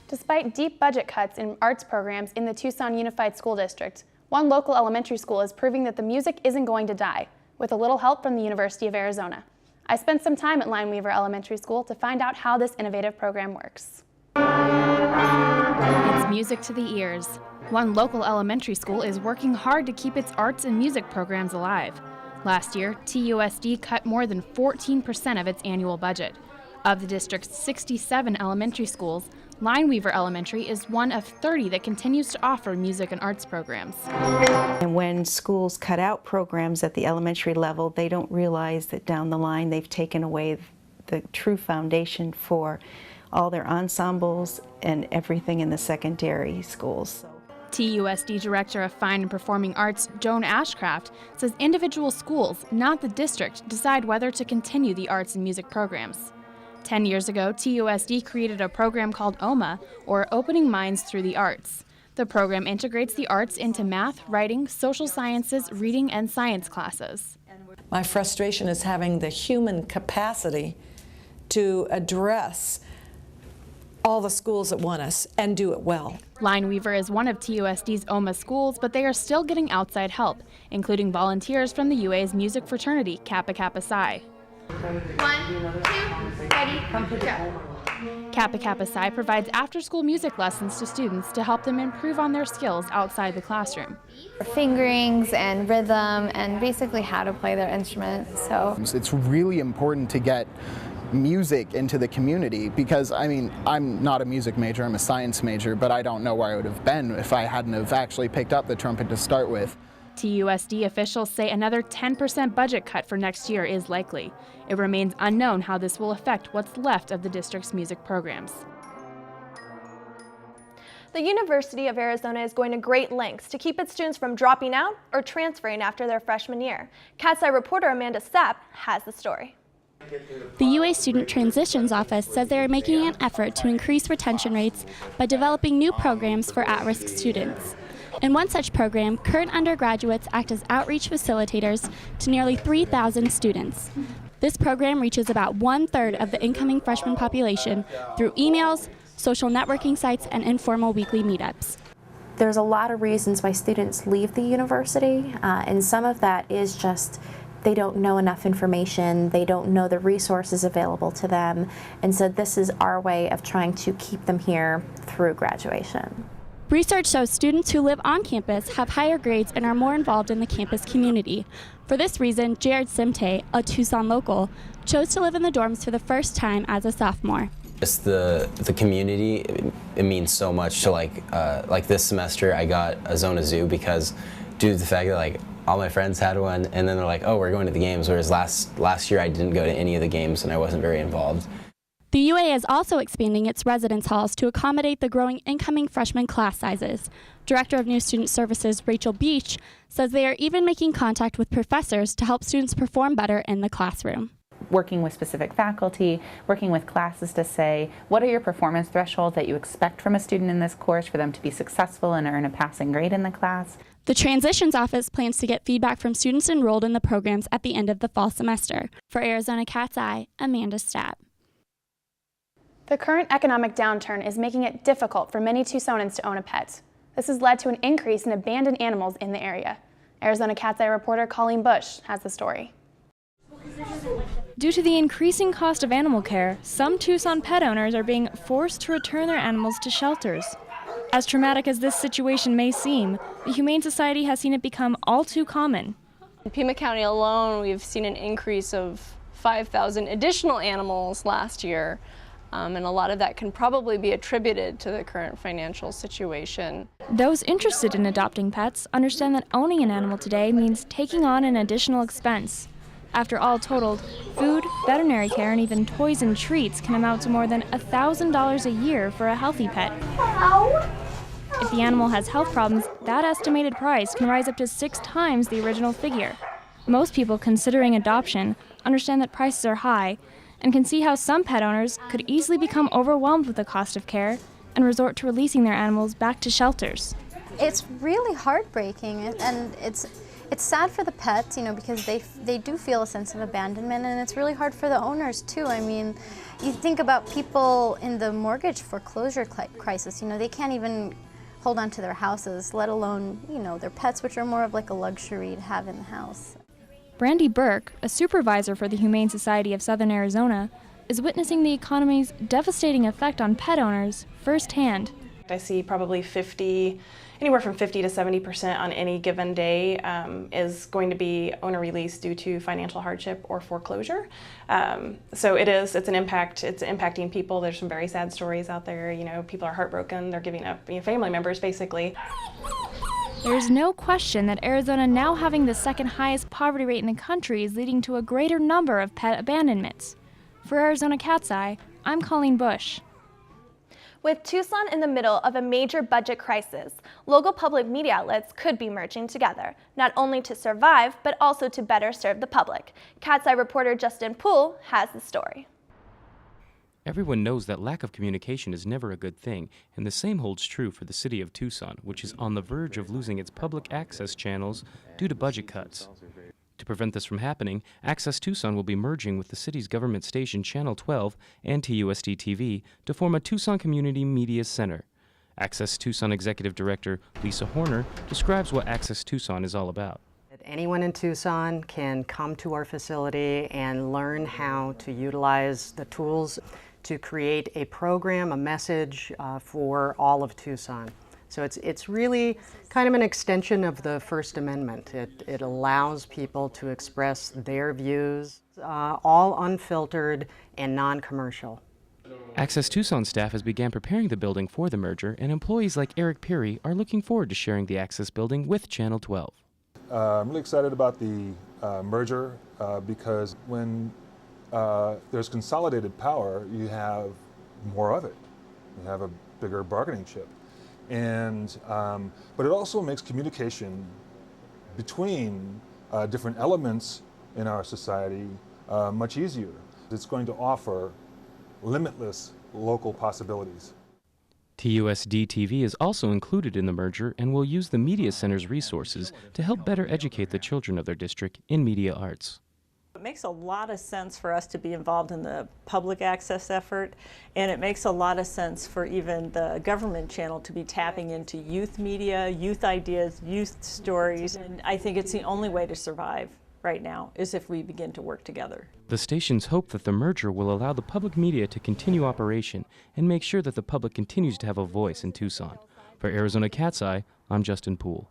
Despite deep budget cuts in arts programs in the Tucson Unified School District, one local elementary school is proving that the music isn't going to die, with a little help from the University of Arizona. I spent some time at Lineweaver Elementary School to find out how this innovative program works. It's music to the ears. One local elementary school is working hard to keep its arts and music programs alive. Last year, TUSD cut more than 14% of its annual budget. Of the district's 67 elementary schools, Lineweaver Elementary is one of 30 that continues to offer music and arts programs. And when schools cut out programs at the elementary level, they don't realize that down the line they've taken away the true foundation for all their ensembles and everything in the secondary schools. TUSD Director of Fine and Performing Arts, Joan Ashcraft, says individual schools, not the district, decide whether to continue the arts and music programs. 10 years ago, TUSD created a program called OMA, or Opening Minds Through the Arts. The program integrates the arts into math, writing, social sciences, reading, and science classes. My frustration is having the human capacity to address all the schools that want us and do it well. Lineweaver is one of TUSD's OMA schools, but they are still getting outside help, including volunteers from the UA's music fraternity, Kappa Kappa Psi. 1, 2, ready, go. Kappa Kappa Psi provides after-school music lessons to students to help them improve on their skills outside the classroom. Fingerings and rhythm and basically how to play their instrument. So it's really important to get music into the community because, I mean, I'm not a music major, I'm a science major, but I don't know where I would have been if I hadn't have actually picked up the trumpet to start with. TUSD officials say another 10% budget cut for next year is likely. It remains unknown how this will affect what's left of the district's music programs. The University of Arizona is going to great lengths to keep its students from dropping out or transferring after their freshman year. Cat's Eye reporter Amanda Stapp has the story. The UA Student Transitions Office says they are making an effort to increase retention rates by developing new programs for at-risk students. In one such program, current undergraduates act as outreach facilitators to nearly 3,000 students. This program reaches about 1/3 of the incoming freshman population through emails, social networking sites, and informal weekly meetups. There's a lot of reasons why students leave the university, and some of that is just they don't know enough information, they don't know the resources available to them, and so this is our way of trying to keep them here through graduation. Research shows students who live on campus have higher grades and are more involved in the campus community. For this reason, Jared Simte, a Tucson local, chose to live in the dorms for the first time as a sophomore. Just the community, it means so much to like this semester I got a Zona Zoo because due to the fact that all my friends had one and then they're like, oh, we're going to the games, whereas last year I didn't go to any of the games and I wasn't very involved. The UA is also expanding its residence halls to accommodate the growing incoming freshman class sizes. Director of New Student Services, Rachel Beach, says they are even making contact with professors to help students perform better in the classroom. Working with specific faculty, working with classes to say, what are your performance thresholds that you expect from a student in this course for them to be successful and earn a passing grade in the class? The Transitions Office plans to get feedback from students enrolled in the programs at the end of the fall semester. For Arizona Cat's Eye, Amanda Stapp. The current economic downturn is making it difficult for many Tucsonans to own a pet. This has led to an increase in abandoned animals in the area. Arizona Cat's Eye reporter Colleen Bush has the story. Due to the increasing cost of animal care, some Tucson pet owners are being forced to return their animals to shelters. As traumatic as this situation may seem, the Humane Society has seen it become all too common. In Pima County alone, we've seen an increase of 5,000 additional animals last year. And a lot of that can probably be attributed to the current financial situation. Those interested in adopting pets understand that owning an animal today means taking on an additional expense. After all totaled, food, veterinary care, and even toys and treats can amount to more than $1,000 a year for a healthy pet. If the animal has health problems, that estimated price can rise up to 6 times the original figure. Most people considering adoption understand that prices are high, and can see how some pet owners could easily become overwhelmed with the cost of care and resort to releasing their animals back to shelters. It's really heartbreaking, and It's sad for the pets, you know, because they do feel a sense of abandonment, and it's really hard for the owners too. I mean, you think about people in the mortgage foreclosure crisis, you know, they can't even hold on to their houses, let alone, you know, their pets, which are more of like a luxury to have in the house. Brandy Burke, a supervisor for the Humane Society of Southern Arizona, is witnessing the economy's devastating effect on pet owners firsthand. I see probably anywhere from 50 to 70% on any given day is going to be owner release due to financial hardship or foreclosure. So it's impacting people. There's some very sad stories out there. You know, people are heartbroken. They're giving up, you know, family members basically. There's no question that Arizona now having the second highest poverty rate in the country is leading to a greater number of pet abandonments. For Arizona Cat's Eye, I'm Colleen Bush. With Tucson in the middle of a major budget crisis, local public media outlets could be merging together, not only to survive, but also to better serve the public. Cat's Eye reporter Justin Poole has the story. Everyone knows that lack of communication is never a good thing, and the same holds true for the city of Tucson, which is on the verge of losing its public access channels due to budget cuts. To prevent this from happening, Access Tucson will be merging with the city's government station Channel 12 and TUSD-TV to form a Tucson Community Media Center. Access Tucson Executive Director Lisa Horner describes what Access Tucson is all about. Anyone in Tucson can come to our facility and learn how to utilize the tools to create a program, a message for all of Tucson. So it's really kind of an extension of the First Amendment. It allows people to express their views, all unfiltered and non-commercial. Access Tucson staff has began preparing the building for the merger, and employees like Eric Peary are looking forward to sharing the Access building with Channel 12. I'm really excited about the merger because when there's consolidated power, you have more of it. You have a bigger bargaining chip. And but it also makes communication between different elements in our society much easier. It's going to offer limitless local possibilities. TUSD-TV is also included in the merger and will use the Media Center's resources to help better educate the children of their district in media arts. It makes a lot of sense for us to be involved in the public access effort, and it makes a lot of sense for even the government channel to be tapping into youth media, youth ideas, youth stories, and I think it's the only way to survive right now is if we begin to work together. The stations hope that the merger will allow the public media to continue operation and make sure that the public continues to have a voice in Tucson. For Arizona Cat's Eye, I'm Justin Poole.